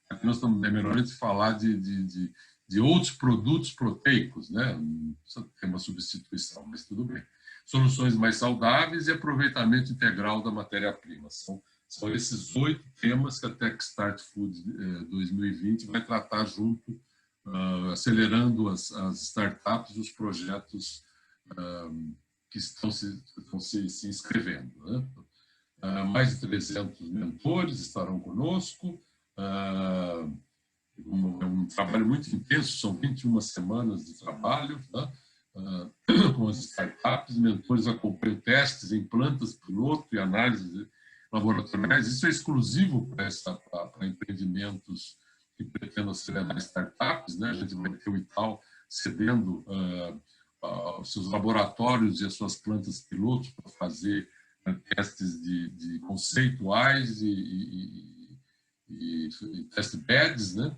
aqui nós estamos melhorando de falar de outros produtos proteicos, né? Não precisa ter uma substituição, mas tudo bem. Soluções mais saudáveis e aproveitamento integral da matéria-prima. São esses 8 temas que a Techstart Food 2020 vai tratar junto, acelerando as startups e os projetos que estão se inscrevendo, né? Mais de 300 mentores estarão conosco. É um trabalho muito intenso, são 21 semanas de trabalho, tá? Com as startups. Mentores acompanham testes em plantas piloto e análises laboratoriais. Isso é exclusivo para empreendimentos que pretendam acelerar startups, né? A gente vai ter o Itaú cedendo os seus laboratórios e as suas plantas pilotos para fazer testes de conceituais e test beds, né?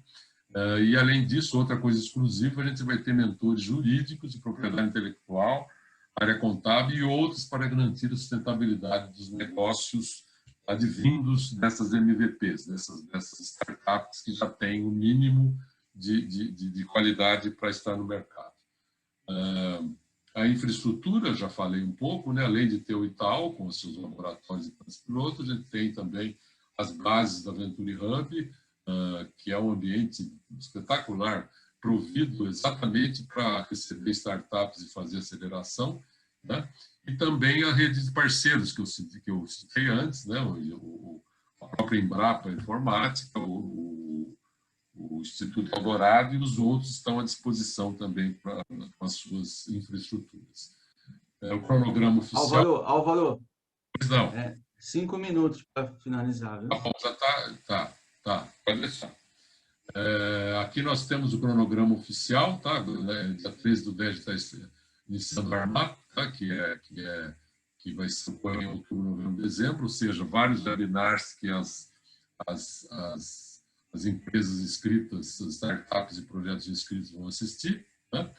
E, além disso, outra coisa exclusiva, a gente vai ter mentores jurídicos de propriedade intelectual, área contábil e outros para garantir a sustentabilidade dos negócios advindos dessas MVPs, dessas startups que já têm o mínimo de qualidade para estar no mercado. A infraestrutura, já falei um pouco, né? Além de ter o Itaú com os seus laboratórios e pilotos, a gente tem também as bases da Venture Hub, que é um ambiente espetacular, provido exatamente para receber startups e fazer aceleração, né? E também a rede de parceiros que eu citei antes, né? A própria Embrapa Informática, o Instituto Eldorado, e os outros estão à disposição também com as suas infraestruturas. O cronograma oficial... Álvaro, Pois não. 5 minutos para finalizar, viu? Tá, pode deixar. Aqui nós temos o cronograma oficial, tá? Dia 13/10 está iniciando o Armap, tá? Que vai se ocorrer em outubro, novembro, dezembro, ou seja, vários webinars que as empresas inscritas, as startups e projetos inscritos vão assistir, né?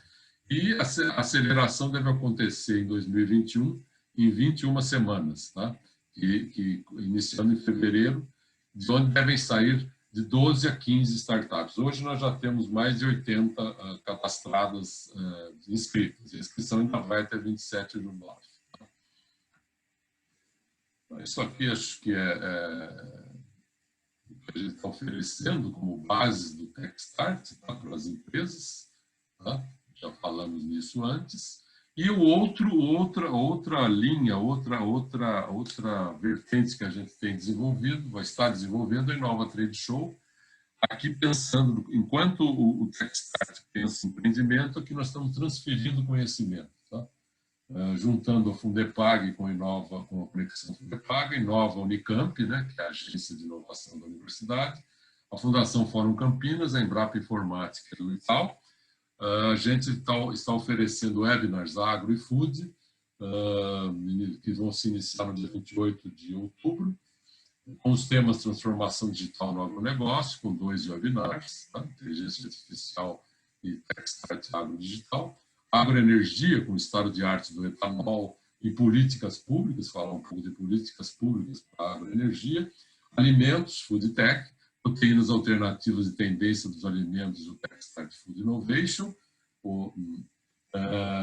E a aceleração deve acontecer em 2021, em 21 semanas, tá? Iniciando em fevereiro, de onde devem sair de 12 a 15 startups. Hoje nós já temos mais de 80 cadastradas inscritas. A inscrição ainda vai até 27 de julho. Isso aqui acho que é o que a gente está oferecendo como base do Techstart, tá? Para as empresas, tá? Já falamos nisso antes. E outra linha, outra vertente que a gente tem desenvolvido, vai estar desenvolvendo a Inova Trade Show, aqui pensando, enquanto o TechStart pensa em empreendimento, aqui nós estamos transferindo conhecimento, tá? Juntando a Fundepag com a Inova, com a conexão Fundepag, a Inova Unicamp, né, que é a agência de inovação da universidade, a Fundação Fórum Campinas, a Embrapa Informática do Itaú. A gente está oferecendo webinars agro e food, que vão se iniciar no dia 28 de outubro, com os temas transformação digital no agronegócio, com 2 webinars, tá? Inteligência artificial e TechStart agrodigital, agroenergia, com o estado de arte do etanol e políticas públicas, falar um pouco de políticas públicas para a agroenergia, alimentos, food tech, proteínas alternativas e tendência dos alimentos, o TechStart Food Innovation,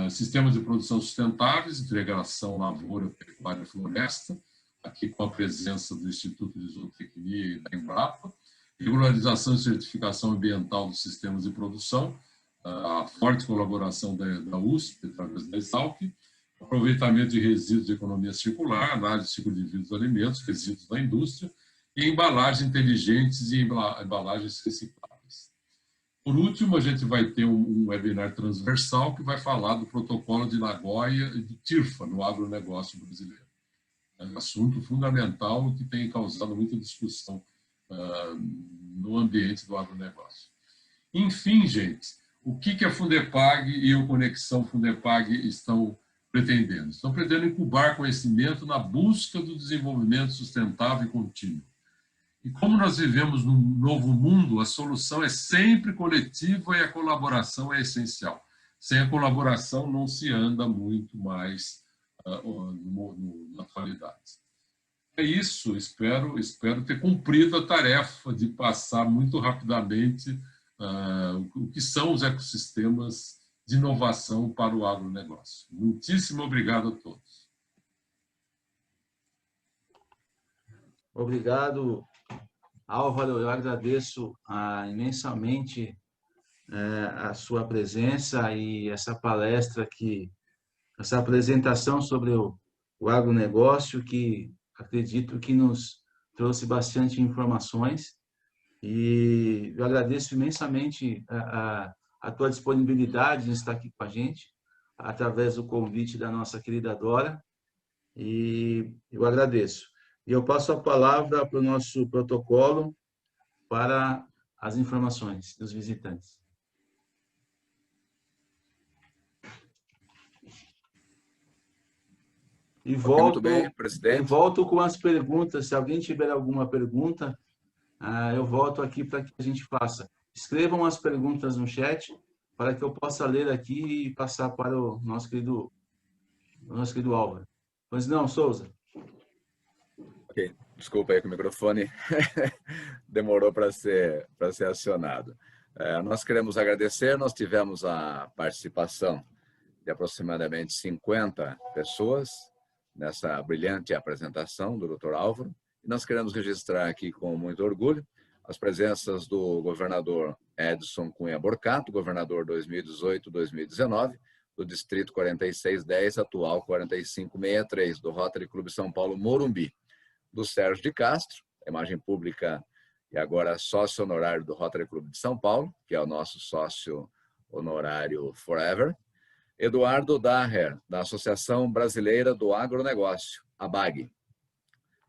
sistemas de produção sustentáveis, integração lavoura, pecuária e floresta, aqui com a presença do Instituto de Zootecnia e da Embrapa, regularização e certificação ambiental dos sistemas de produção, a forte colaboração da USP, através da Exalc, aproveitamento de resíduos de economia circular, análise do ciclo de vida dos alimentos, resíduos da indústria, e embalagens inteligentes e embalagens recicláveis. Por último, a gente vai ter um webinar transversal que vai falar do protocolo de Nagoya e do TIRFA no agronegócio brasileiro. É um assunto fundamental que tem causado muita discussão no ambiente do agronegócio. Enfim, gente, o que a Fundepag e o Conexão Fundepag estão pretendendo? Estão pretendendo incubar conhecimento na busca do desenvolvimento sustentável e contínuo. E como nós vivemos num novo mundo, a solução é sempre coletiva e a colaboração é essencial. Sem a colaboração não se anda muito mais na atualidade. É isso, espero ter cumprido a tarefa de passar muito rapidamente o que são os ecossistemas de inovação para o agronegócio. Muitíssimo obrigado a todos. Obrigado, Álvaro. Eu agradeço imensamente a sua presença e essa palestra, essa apresentação sobre o agronegócio, que acredito que nos trouxe bastante informações. E eu agradeço imensamente a tua disponibilidade em estar aqui com a gente, através do convite da nossa querida Dora. E eu agradeço. E eu passo a palavra para o nosso protocolo para as informações dos visitantes. E Muito bem, presidente. volto com as perguntas. Se alguém tiver alguma pergunta, eu volto aqui para que a gente faça. Escrevam as perguntas no chat para que eu possa ler aqui e passar para o nosso querido Álvaro. Mas não, Souza. Ok, desculpa aí que o microfone demorou para ser acionado. Nós queremos agradecer, nós tivemos a participação de aproximadamente 50 pessoas nessa brilhante apresentação do Dr. Álvaro. E nós queremos registrar aqui com muito orgulho as presenças do governador Edson Cunha Borcato, governador 2018-2019, do Distrito 4610, atual 4563, do Rotary Clube São Paulo Morumbi, do Sérgio de Castro, imagem pública e agora sócio honorário do Rotary Clube de São Paulo, que é o nosso sócio honorário forever, Eduardo Daher, da Associação Brasileira do Agronegócio, ABAG,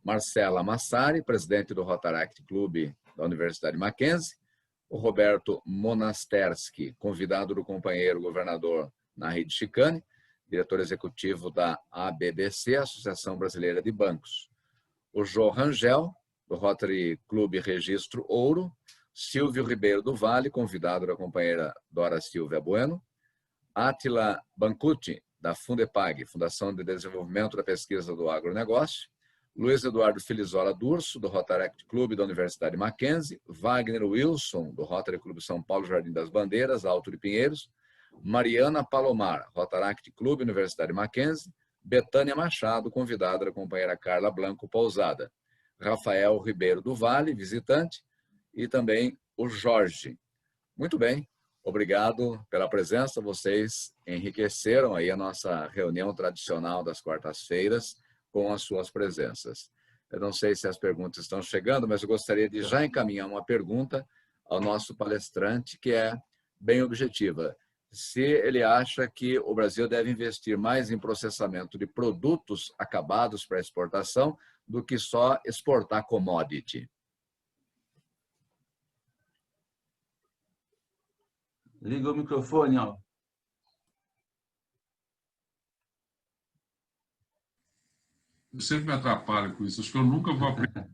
Marcela Massari, presidente do Rotaract Clube da Universidade Mackenzie, o Roberto Monasterski, convidado do companheiro governador Narid Chicane, diretor executivo da ABBC, Associação Brasileira de Bancos, o Jô Rangel, do Rotary Clube Registro Ouro, Silvio Ribeiro do Vale, convidado da companheira Dora Silvia Bueno, Átila Bancucci, da Fundepag, Fundação de Desenvolvimento da Pesquisa do Agronegócio, Luiz Eduardo Filizola Durso, do Rotaract Clube da Universidade Mackenzie, Wagner Wilson, do Rotary Clube São Paulo Jardim das Bandeiras, Alto de Pinheiros, Mariana Palomar, Rotaract Clube Universidade Mackenzie, Betânia Machado, convidada da companheira Carla Blanco Pousada, Rafael Ribeiro do Vale, visitante, e também o Jorge. Muito bem, Obrigado pela presença. Vocês enriqueceram aí a nossa reunião tradicional das quartas-feiras com as suas presenças. Eu não sei se as perguntas estão chegando, mas eu gostaria de já encaminhar uma pergunta ao nosso palestrante, que é bem objetiva. Se ele acha que o Brasil deve investir mais em processamento de produtos acabados para exportação do que só exportar commodity. Liga o microfone, ó. Eu sempre me atrapalho com isso, acho que eu nunca vou aprender.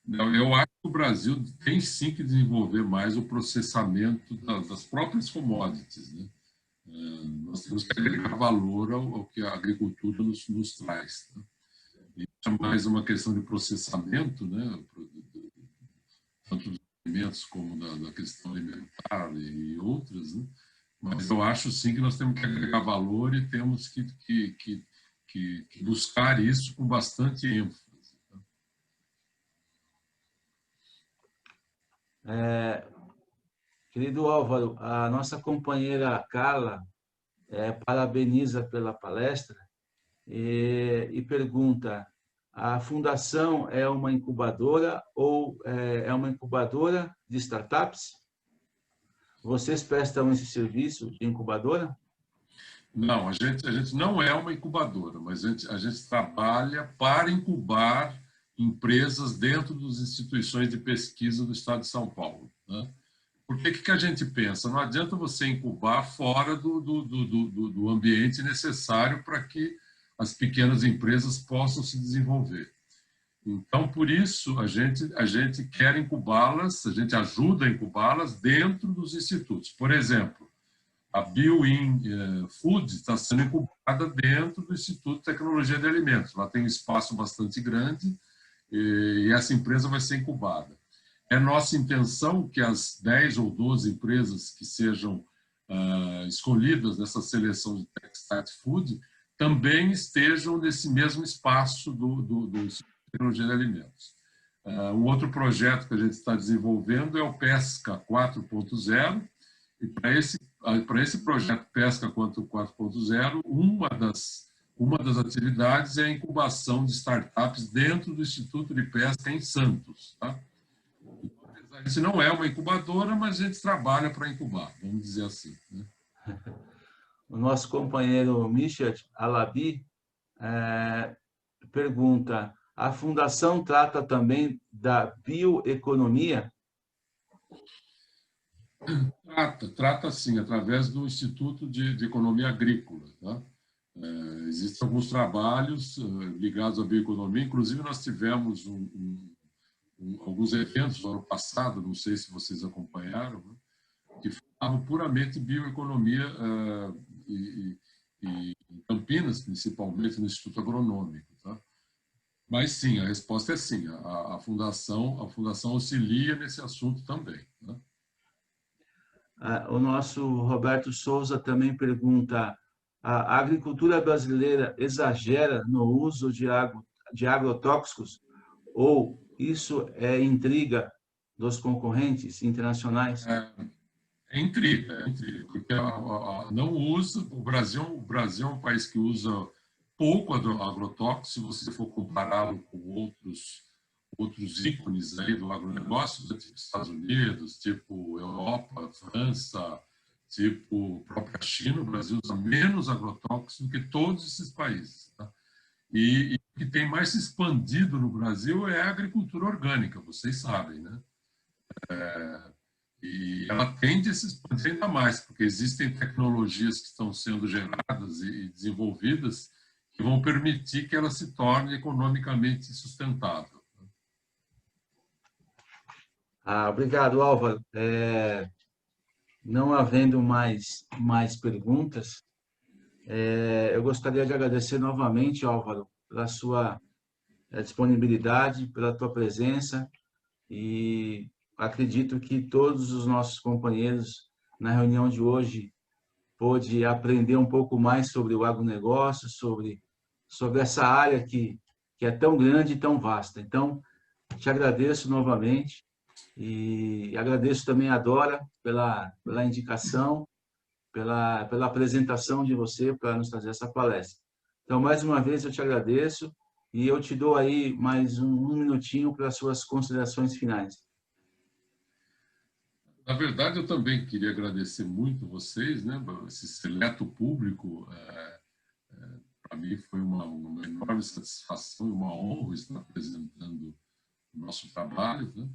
Não, eu acho que o Brasil tem sim que desenvolver mais o processamento das próprias commodities, né? Nós temos que agregar valor ao que a agricultura nos traz. Né? E é mais uma questão de processamento, né? Tanto dos alimentos como da questão alimentar e outras, né? Mas eu acho sim que nós temos que agregar valor e temos que buscar isso com bastante ênfase. Querido Álvaro, a nossa companheira Carla parabeniza pela palestra e pergunta: a fundação é uma incubadora ou é uma incubadora de startups? Vocês prestam esse serviço de incubadora? Não, a gente não é uma incubadora, mas a gente trabalha para incubar empresas dentro das instituições de pesquisa do Estado de São Paulo. Né? Porque que a gente pensa? Não adianta você incubar fora do ambiente necessário para que as pequenas empresas possam se desenvolver. Então, por isso, a gente quer incubá-las, a gente ajuda a incubá-las dentro dos institutos. Por exemplo, a BioIn Food está sendo incubada dentro do Instituto de Tecnologia de Alimentos. Lá tem um espaço bastante grande e essa empresa vai ser incubada. É nossa intenção que as 10 ou 12 empresas que sejam escolhidas nessa seleção de TechStart Food também estejam nesse mesmo espaço do Instituto de Tecnologia de Alimentos. Um outro projeto que a gente está desenvolvendo é o Pesca 4.0, e para esse projeto Pesca 4.0, uma das atividades é a incubação de startups dentro do Instituto de Pesca em Santos. Tá? A gente não é uma incubadora, mas a gente trabalha para incubar, vamos dizer assim. Né? O nosso companheiro Michel Alabi pergunta: a fundação trata também da bioeconomia? Trata sim, através do Instituto de Economia Agrícola. Tá? Existem alguns trabalhos ligados à bioeconomia, inclusive nós tivemos alguns eventos no ano passado, não sei se vocês acompanharam, né? Que falavam puramente bioeconomia e em Campinas, principalmente no Instituto Agronômico. Tá? Mas sim, a resposta é sim, a fundação auxilia nesse assunto também. Né? O nosso Roberto Souza também pergunta: a agricultura brasileira exagera no uso de agrotóxicos ou isso é intriga dos concorrentes internacionais? É intriga, porque não usa. O Brasil é um país que usa pouco agrotóxico, se você for compará-lo com outros ícones aí do agronegócio, tipo Estados Unidos, tipo Europa, França, tipo própria China. O Brasil usa menos agrotóxico do que todos esses países. Tá? E o que tem mais se expandido no Brasil é a agricultura orgânica, vocês sabem, né? E ela tende a se expandir ainda mais, porque existem tecnologias que estão sendo geradas e desenvolvidas que vão permitir que ela se torne economicamente sustentável. Obrigado, Álvaro. Não havendo mais perguntas, eu gostaria de agradecer novamente, Álvaro, pela sua disponibilidade, pela tua presença, e acredito que todos os nossos companheiros na reunião de hoje pôde aprender um pouco mais sobre o agronegócio, sobre essa área que é tão grande e tão vasta. Então, te agradeço novamente E agradeço também a Dora pela indicação, pela apresentação de você para nos trazer essa palestra. Então, mais uma vez, eu te agradeço e eu te dou aí mais um minutinho para as suas considerações finais. Na verdade, eu também queria agradecer muito vocês, né? Esse seleto público, para mim foi uma enorme satisfação e uma honra estar apresentando o nosso trabalho, né?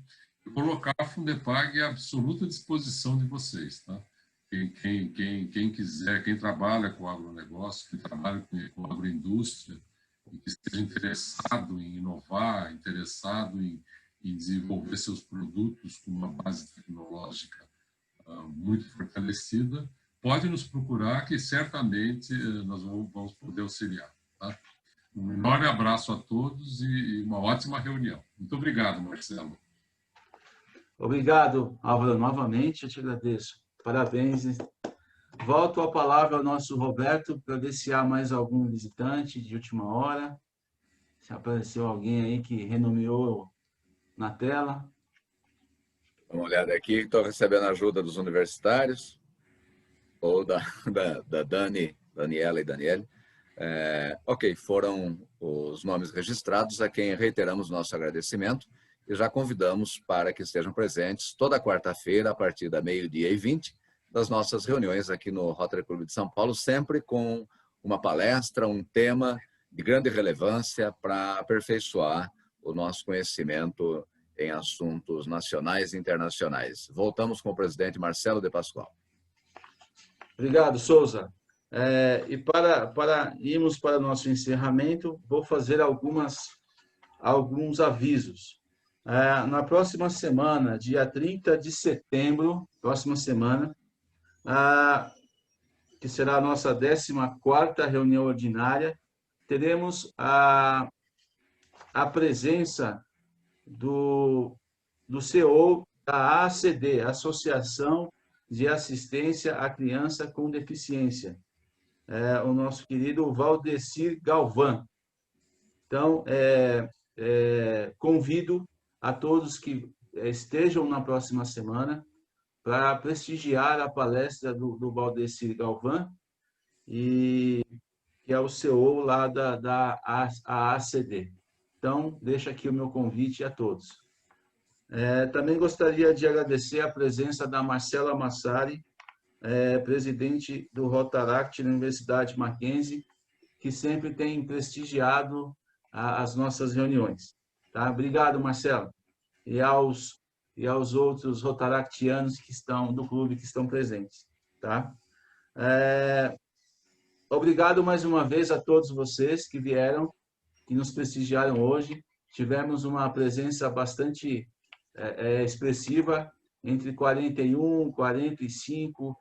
E colocar a Fundepag à absoluta disposição de vocês, tá? Quem quiser, quem trabalha com agronegócio, quem trabalha com agroindústria, e que esteja interessado em inovar, interessado em desenvolver seus produtos com uma base tecnológica muito fortalecida, pode nos procurar, que certamente nós vamos poder auxiliar. Tá? Um enorme abraço a todos e uma ótima reunião. Muito obrigado, Marcelo. Obrigado, Álvaro, novamente, eu te agradeço. Parabéns. Volto a palavra ao nosso Roberto para ver se há mais algum visitante de última hora. Se apareceu alguém aí que renomeou na tela. Dá uma olhada aqui, estou recebendo a ajuda dos universitários, ou da Daniela e Daniele. Ok, foram os nomes registrados, a quem reiteramos nosso agradecimento e já convidamos para que estejam presentes toda quarta-feira, a partir da 12h20, das nossas reuniões aqui no Rotary Clube de São Paulo, sempre com uma palestra, um tema de grande relevância para aperfeiçoar o nosso conhecimento em assuntos nacionais e internacionais. Voltamos com o presidente Marcelo de Pascoal. Obrigado, Souza. E para irmos para o nosso encerramento, vou fazer alguns avisos. Na próxima semana, dia 30 de setembro, próxima semana, que será a nossa 14ª reunião ordinária, teremos a presença do CEO da AACD, Associação de Assistência à Criança com Deficiência, o nosso querido Valdecir Galvão. Então, convido a todos que estejam na próxima semana para prestigiar a palestra do Valdecir Galvão, que é o CEO lá da AACD. Então, deixo aqui o meu convite a todos. Também gostaria de agradecer a presença da Marcela Massari, presidente do Rotaract na Universidade Mackenzie, que sempre tem prestigiado as nossas reuniões. Tá? Obrigado, Marcela. E aos outros rotaractianos que estão do clube, que estão presentes. Tá? Obrigado mais uma vez a todos vocês que vieram, que nos prestigiaram hoje. Tivemos uma presença bastante expressiva, entre 41 e 45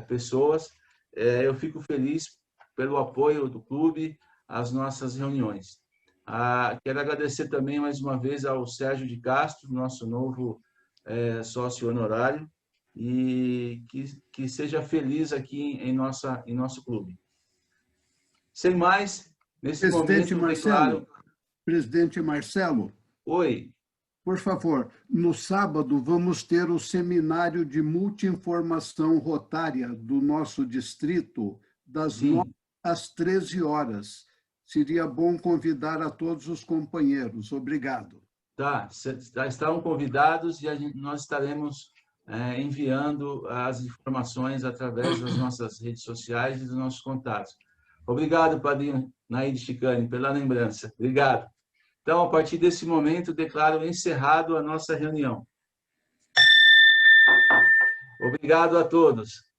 pessoas. Eu fico feliz pelo apoio do clube às nossas reuniões. Quero agradecer também mais uma vez ao Sérgio de Castro, nosso novo sócio honorário, e que seja feliz aqui em nosso clube. Sem mais, nesse Presidente momento, Marcelo, declaro... Presidente Marcelo. Oi. Por favor, no sábado vamos ter o seminário de multi-informação rotária do nosso distrito, das 9 às 13 horas. Seria bom convidar a todos os companheiros. Obrigado. Tá, estão convidados e nós estaremos enviando as informações através das nossas redes sociais e dos nossos contatos. Obrigado, padrinho Naide Chicane, pela lembrança. Obrigado. Então, a partir desse momento, declaro encerrado a nossa reunião. Obrigado a todos.